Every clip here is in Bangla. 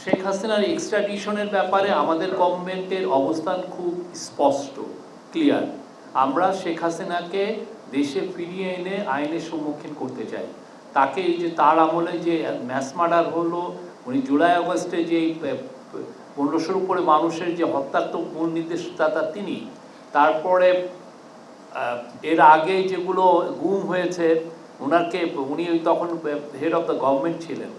শেখ হাসিনার এক্সট্রাডিশনের ব্যাপারে আমাদের গভর্নমেন্টের অবস্থান খুব স্পষ্ট, ক্লিয়ার। আমরা শেখ হাসিনাকে দেশে ফিরিয়ে এনে আইনের সম্মুখীন করতে চাই। তাকে এই যে তার আমলে যে ম্যাস মার্ডার হলো, উনি জুলাই আগস্টে যে 1500-র উপরে মানুষের যে হত্যার তো মূল নির্দেশদাতা তিনি। তারপরে এর আগে যেগুলো গুম হয়েছে উনি তখন হেড অফ দ্য গভর্নমেন্ট ছিলেন।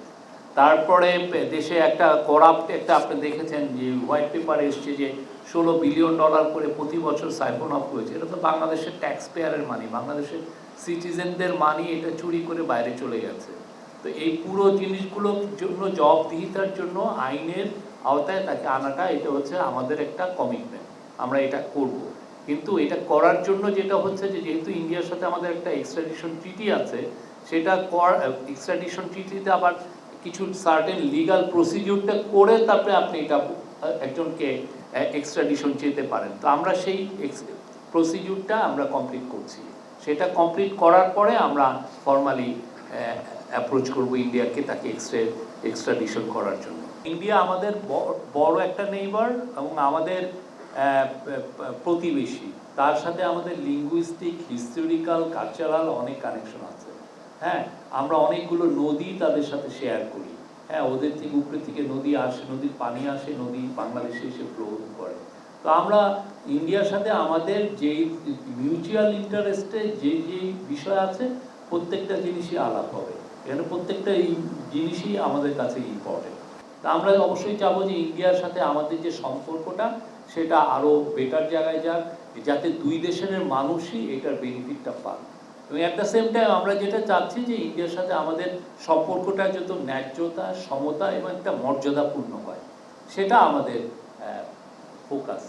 তারপরে দেশে একটা করাপ্ট একটা আপনি দেখেছেন যে হোয়াইট পেপার এসছে যে $16 বিলিয়ন করে প্রতি বছর সাইফন অফ হয়েছে। এটা তো বাংলাদেশের ট্যাক্স পেয়ারের মানি, বাংলাদেশের সিটিজেনদের মানি, এটা চুরি করে বাইরে চলে গেছে। তো এই পুরো জিনিসগুলোর জন্য জবাবদিহিতার জন্য আইনের আওতায় তাকে আনাটা এটা হচ্ছে আমাদের একটা কমিটমেন্ট, আমরা এটা করব। কিন্তু এটা করার জন্য যেটা হচ্ছে যে যেহেতু ইন্ডিয়ার সাথে আমাদের একটা এক্সট্রাডিশন ট্রিটি আছে, সেটা এক্সট্রাডিশন ট্রিটিতে আবার কিছু সার্টেন লিগাল প্রসিডিউরটা করে তারপরে আপনি এটা একজনকে এক্সট্রাডিশন চেতে পারেন। তো আমরা সেই প্রসিডিউরটা আমরা কমপ্লিট করছি। সেটা কমপ্লিট করার পরে আমরা ফর্মালি অ্যাপ্রোচ করব ইন্ডিয়াকে তাকে এক্সট্রাডিশন করার জন্য। ইন্ডিয়া আমাদের বড় একটা নেইবার এবং আমাদের প্রতিবেশী। তার সাথে আমাদের লিঙ্গুইস্টিক, হিস্টোরিক্যাল, কালচারাল অনেক কানেকশন আছে। হ্যাঁ, আমরা অনেকগুলো নদী তাদের সাথে শেয়ার করি। হ্যাঁ, ওদের থেকে উপরে থেকে নদী আসে, নদীর পানি আসে, নদী বাংলাদেশে এসে প্রভাব করে। তো আমরা ইন্ডিয়ার সাথে আমাদের যেই মিউচুয়াল ইন্টারেস্টে যে বিষয় আছে প্রত্যেকটা জিনিসই আলাপ হবে। এখানে প্রত্যেকটা জিনিসই আমাদের কাছে ইম্পর্টেন্ট। তা আমরা অবশ্যই চাবো যে ইন্ডিয়ার সাথে আমাদের যে সম্পর্কটা সেটা আরও বেটার জায়গায় যাক, যাতে দুই দেশের মানুষই এটার বেনিফিটটা পান। এবং অ্যাট দ্য সেম টাইম আমরা যেটা চাচ্ছি যে ইন্ডিয়ার সাথে আমাদের সম্পর্কটা যত ন্যায্যতা, সমতা এবং একটা মর্যাদাপূর্ণ হয়, সেটা আমাদের ফোকাস।